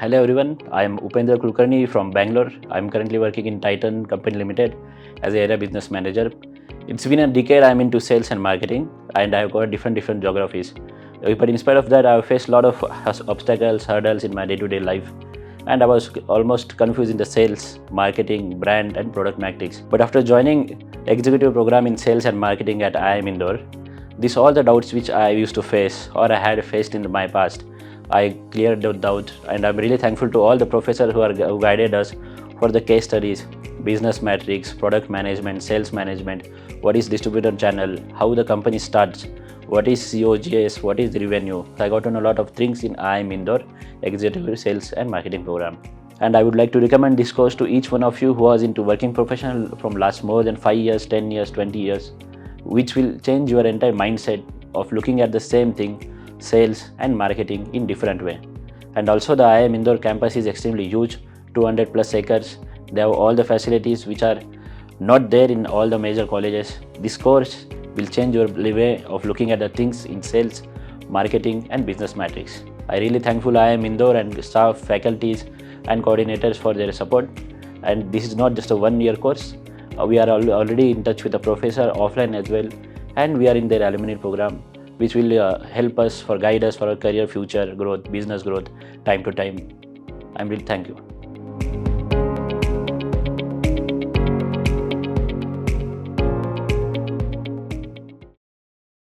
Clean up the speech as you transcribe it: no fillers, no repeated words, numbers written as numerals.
Hello everyone, I am Upendra Kulkarni from Bangalore. I am currently working in Titan Company Limited as a area business manager. It's been a decade I am into sales and marketing, and I have got different geographies. But in spite of that, I have faced a lot of obstacles, hurdles in my day-to-day life, and I was almost confused in the sales, marketing, brand and product metrics. But after joining executive program in sales and marketing at IIM Indore, these all the doubts which I used to face or I had faced in my past, I cleared the doubt, and I'm really thankful to all the professors who guided us for the case studies, business metrics, product management, sales management, what is distributor channel, how the company starts, what is COGS, what is revenue. I got to know a lot of things in IIM Indore Executive Sales and Marketing Program. And I would like to recommend this course to each one of you who was into working professional from last more than 5 years, 10 years, 20 years, which will change your entire mindset of looking at the same thing, sales and marketing, in different way. And also the IIM Indore campus is extremely huge, 200 plus acres. They have all the facilities which are not there in all the major colleges. This course will change your way of looking at the things in sales, marketing and business metrics. I really thankful IIM Indore and staff, faculties and coordinators for their support. And this is not just a 1-year course. We are already in touch with the professor offline as well, and we are in their alumni program, which will help us guide us for our career, future growth, business growth, time to time. I'm really thank you.